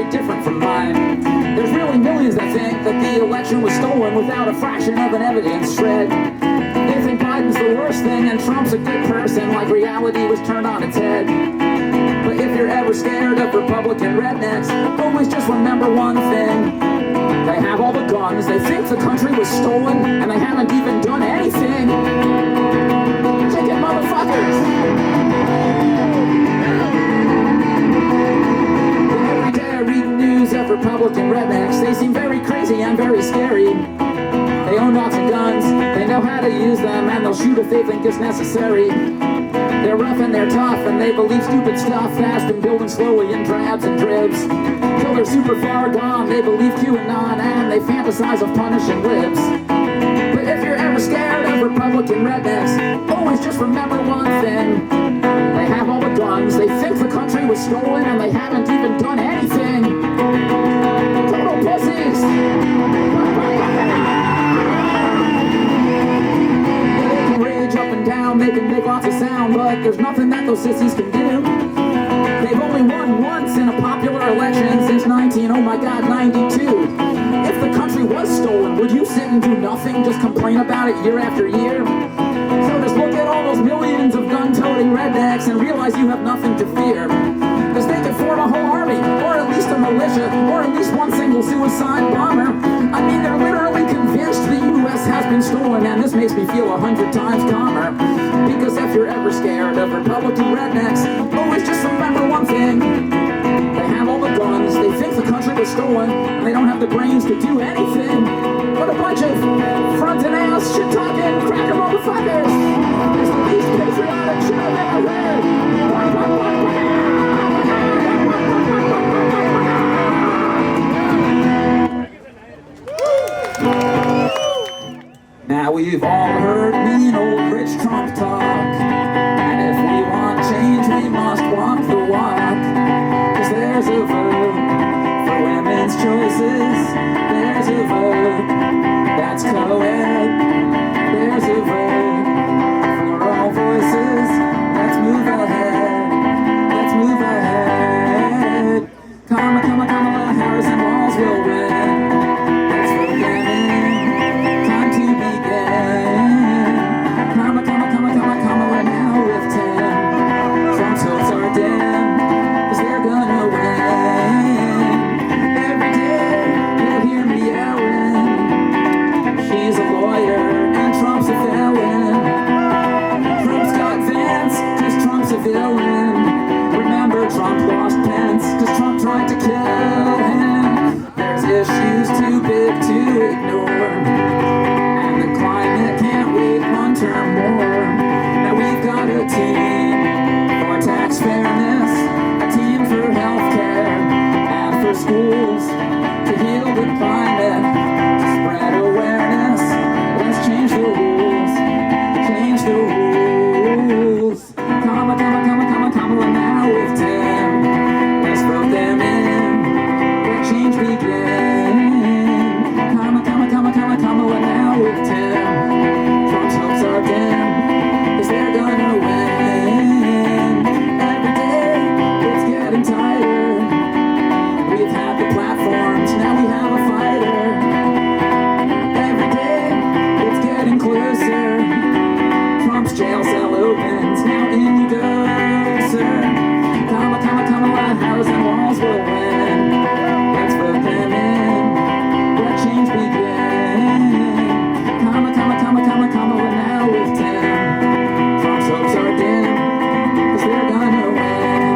very different from mine. There's really millions that think that the election was stolen without a fraction of an evidence shred. They think Biden's the worst thing and Trump's a good person, like reality was turned on its head. But if you're ever scared of Republican rednecks, always just remember one thing. They have all the guns, they think the country was stolen, and they haven't even done anything. Chicken motherfuckers! Every day I read the news of Republican rednecks. They seem very crazy and very scary. They own lots of guns, they know how to use them, and they'll shoot if they think it's necessary. They're rough and they're tough, and they believe stupid stuff fast and building slowly in drabs and dribs. Till they're super far gone, they believe QAnon, and they fantasize of punishing libs. But if you're ever scared of Republican rednecks, always just remember one thing. They have all the guns, they think the country was stolen, and they haven't even done anything. Total pussies! They can rage up and down, they can make lots of sound, but there's nothing that those sissies can do. They've only won once in a popular election since 92. If the country was stolen, would you sit and do nothing, just complain about it year after year? So just look at all those millions of gun-toting rednecks and realize you have nothing to fear. Because they could form a whole army, or at least a militia, or at least one single suicide bomber. I mean, they're literally convinced the U.S. has been stolen, and this makes me feel 100 times calmer. Because if you're ever scared of Republican rednecks, always just remember one thing. They have all the guns, they think the country was stolen, and they don't have the brains to do anything. What a bunch of front and ass, shit-talking, cracker motherfuckers! It's the least patriotic shit I've ever heard! Now we've all heard mean old rich Trump talk, and if we want change, we must walk the walk. 'Cause there's a vote for women's choices, there's a vote that's co-ed, there's a vote for all voices. Let's move ahead, let's move ahead. Kamala Harris and Walz will win. Let's vote them in, time to begin. Kamala now with 10. Trump's hopes are dim, 'cause they're gonna win. Every day you'll hear me yelling, she's a lawyer and Trump's a felon. Trump's got Vance, 'cause Trump's a villain. Remember, Trump lost Pence, 'cause Trump tried to kill him. There's issues too big to ignore, and the climate can't wait one term more. Now we've got a team for tax fairness, a team for healthcare, and for schools to heal the climate, to spread awareness. Let's change the rules, change the rules. Kamala now with 10. Let's vote them in, let change begin. Kamala now with 10. Trump's hopes are dim, 'cause they're gonna win. Every day it's getting tighter. We've had the platforms, now we have a fighter. Every day it's getting closer. Trump's jail cell opens, now in you go, sir. Kamala Harris and Walz will win. Let's vote them in, let change begin. Kamala now with 10. Trump's hopes are dim, 'cause they're gonna win.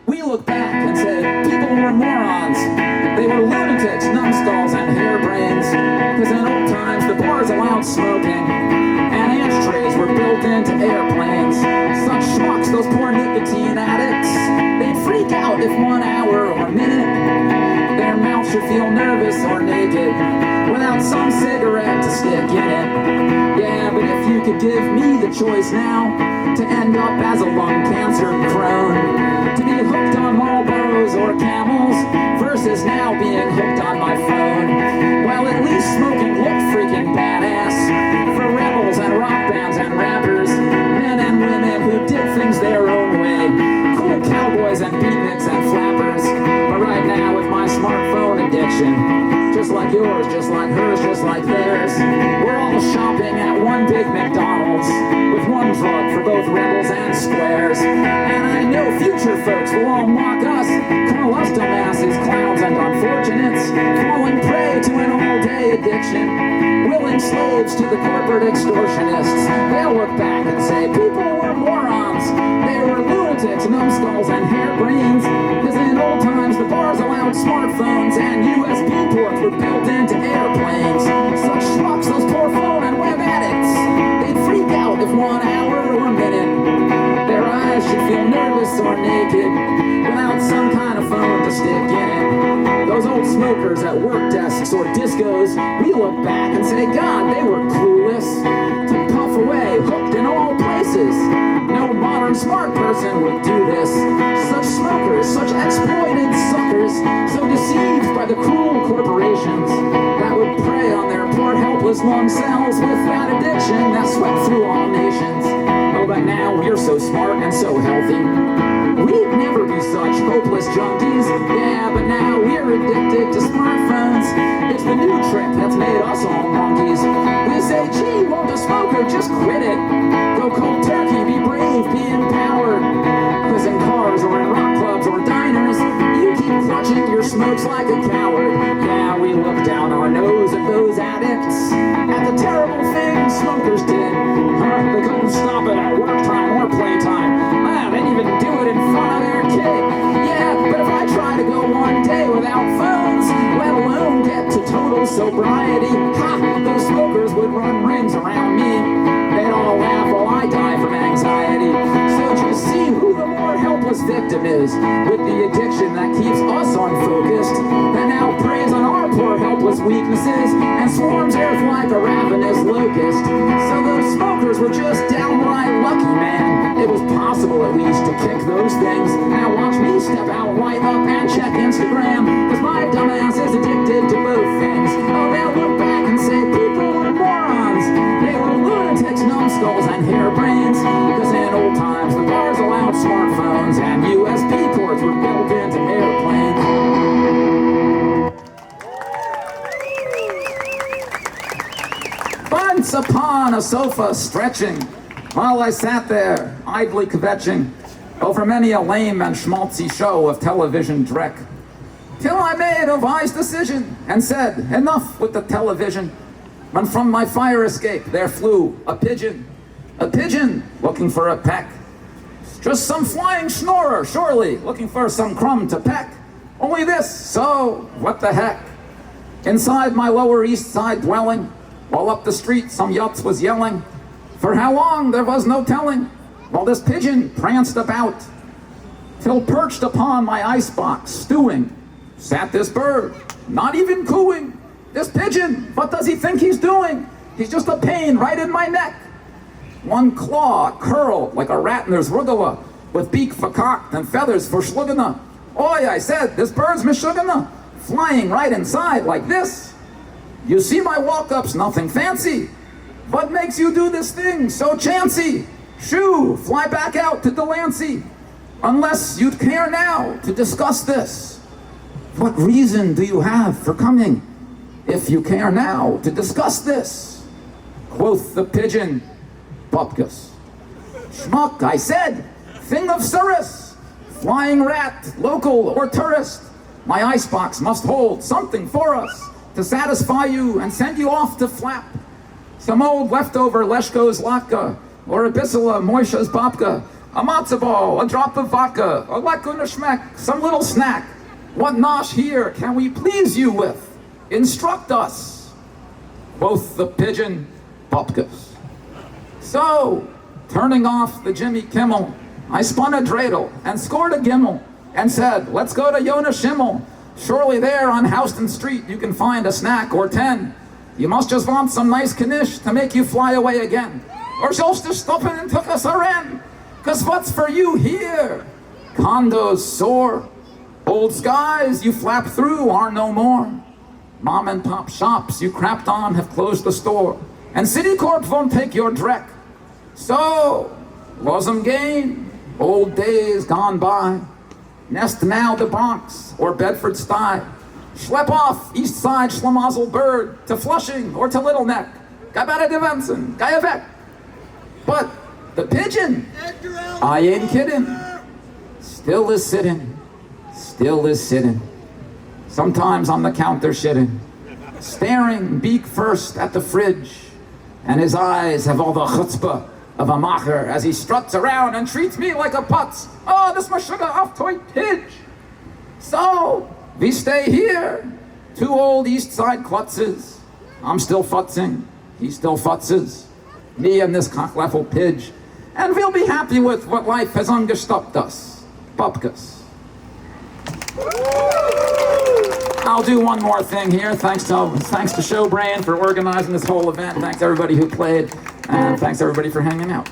We look back and say people were morons. They were lunatics, numbskulls, and harebrains. 'Cause in old times the bars allowed smoking, and ashtrays were built into airplanes. Such schmucks, those poor nicotine addicts, they'd freak out if 1 hour or a minute their mouth should feel nervous or naked without some cigarette to stick in it. Yeah, but if you could give me the choice now to end up as a lung cancer crone, to be hooked on Marlboros or Camels versus now being hooked on my phone, well, at least smoking looked freaking badass. For rebel one big McDonald's with one drug for both rebels and squares. And I know future folks will all mock us, call us dumbasses, clowns, and unfortunates, falling prey to an all-day addiction, willing slaves to the corporate extortionists. They'll look back and say people were morons. They were lunatics, numbskulls, and harebrains. Because in old times the bars allowed smartphones and USB ports were built into airplanes. Such schmucks, those poor phone and web addicts, they'd freak out if 1 hour or a minute their eyes should feel nervous or naked without some kind of phone to stick in it. Those old smokers at work desks or discos, we look back and say, God, they were clueless to puff away, hooked in all places. No modern smart person would do this. Such smokers, such exploited suckers, so deceived by the cruel corporations that would prey on their poor helpless lung cells with that addiction that swept through all nations. Oh, but now we're so smart and so healthy, we'd never be such hopeless junkies. Yeah, but now we're addicted to smartphones. It's the new trick that's made us all monkeys. We say, gee, won't a smoker just quit it? Go cold turkey, be brave, be empowered. Cause in cars or in rock clubs or diners, you keep clutching your smokes like a coward. Yeah, we look down our nose at those addicts, at the terrible things smokers did. They couldn't stop it at work time or playtime. They didn't even do it in front of their kid. Yeah, but if I try to go one day without phones, let alone get to total sobriety, those smokers would run rings around me. They'd all laugh while I die from anxiety. So just see who the more helpless victim is with the addiction that keeps us unfocused, that now preys on our poor helpless weaknesses and swarms earth like a ravenous locust. So those smokers were just downright lucky, man. It was possible at least to kick those things. Now watch me step out, light up, and check Instagram, cause my dumbass is addicted to both things. Oh, they'll look back and say people were morons. They were lunatics, numbskulls, and harebrains. Cause in old times the bars allowed smartphones and USB ports were built into airplanes. Once upon a sofa stretching, while I sat there, idly kvetching over many a lame and schmaltzy show of television dreck, till I made a wise decision and said, enough with the television, when from my fire escape there flew a pigeon looking for a peck. Just some flying schnorrer, surely, looking for some crumb to peck. Only this, so what the heck? Inside my Lower East Side dwelling, while up the street some yutz was yelling, for how long there was no telling, while this pigeon pranced about, till perched upon my icebox stewing, sat this bird, not even cooing. This pigeon, what does he think he's doing? He's just a pain right in my neck. One claw curled like a ratner's rugula, with beak for cocked and feathers for schlugana. Oi, I said, this bird's mishugana, flying right inside like this. You see my walk-up's nothing fancy. What makes you do this thing so chancy? Shoo, fly back out to Delancey, unless you'd care now to discuss this. What reason do you have for coming, if you care now to discuss this? Quoth the pigeon, Bupkus. Schmuck, I said, thing of service, flying rat, local or tourist. My icebox must hold something for us to satisfy you and send you off to flap. Some old leftover Leshko's latke, or a bissela Moisha's babka, a matzo ball, a drop of vodka, a lekuna schmeck, some little snack. What nosh here can we please you with? Instruct us. Quoth the pigeon, Bupkus. So, turning off the Jimmy Kimmel, I spun a dreidel and scored a gimmel and said, let's go to Yona Schimmel. Surely there on Houston Street you can find a snack or 10. You must just want some nice knish to make you fly away again. Or just to stop in and took us a ren. Cause what's for you here? Condos soar. Old skies you flap through are no more. Mom and pop shops you crapped on have closed the store. And Citicorp won't take your dreck. So, was'em gain, old days gone by. Nest now the Bronx or Bedford Stuyve. Schlep off East Side Schlemazel Bird to Flushing or to Little Neck. Ga better devansen. Ga je weg. But the pigeon, I ain't kidding. Still is sitting. Still is sitting. Sometimes on the counter shitting. Staring beak first at the fridge. And his eyes have all the chutzpah of a macher as he struts around and treats me like a putz. Oh, this my sugar off toy pidge. So, we stay here. Two old East Side klutzes. I'm still futzing. He still futzes. Me and this cockleffel pidge. And we'll be happy with what life has ungestoppt us. Pupkas. I'll do one more thing here. Thanks to Showbrain for organizing this whole event. Thanks to everybody who played. And thanks everybody for hanging out.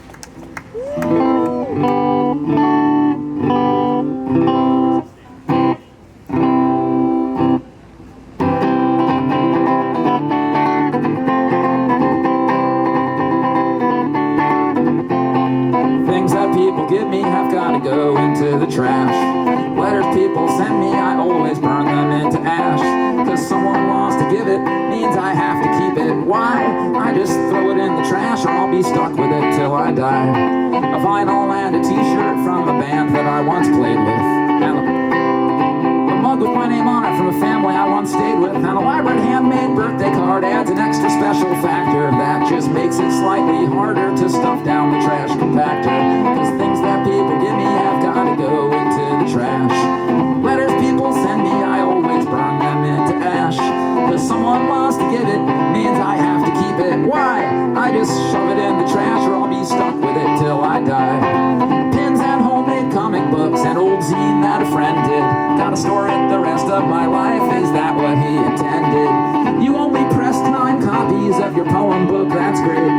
Things that people give me have got to go into the trash. Letters people send me, I always burn them into ash. Cause someone wants to give it, means I have to keep it. Why? I just throw it in the trash or I'll be stuck with it till I die. A vinyl and a t-shirt from a band that I once played with. And a mug with my name on it from a family I once stayed with. And a elaborate handmade birthday card adds an extra special factor that just makes it slightly harder to stuff down the trash compactor. Cause things that people give me have gotta go into the trash. Letters people send me, I always burn them into ash. Cause someone wants to give it, means I have to keep it. Why? I just shove it in the trash or I'll be stuck with it till I die. Pins and homemade comic books, an old zine that a friend did. Gotta store it the rest of my life, is that what he intended? You only pressed 9 copies of your poem book, that's great.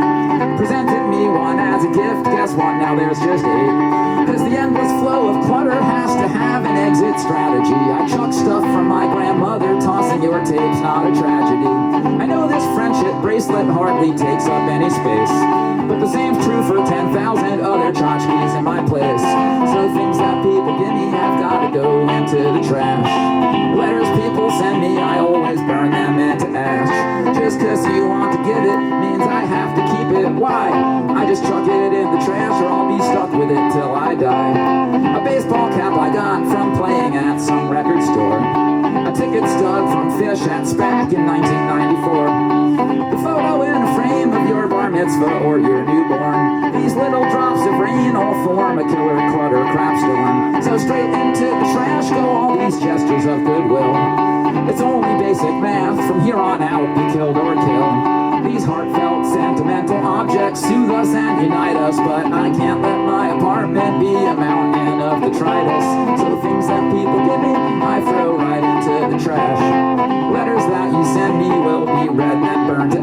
Presented me one as a gift, guess what, now there's just 8. Cause the endless flow of clutter has to have an exit strategy. I chuck stuff from my grandmother, tossing your tapes, not a tragedy. I know this friendship bracelet hardly takes up any space, but the same's true for 10,000 other tchotchkes in my place. So things that people give me have gotta go into the trash. Letters people send me, I always burn them into ash. Just cause you want to give it, means I have to keep it. Why? I just chuck it in the trash or I'll be stuck with it till I die. A baseball cap I got from playing at some record store. A ticket stub from Fish at SPAC in 1994. The photo in a frame of your bar mitzvah or your newborn. These little drops of rain all form a killer clutter crap storm. So straight into the trash go all these gestures of goodwill. It's only basic math, from here on out be killed or kill. These heartfelt, sentimental objects soothe us and unite us, but I can't let my apartment be a mountain of detritus. So things that people give me, I throw right into the trash. Letters that you send me will be read and burned to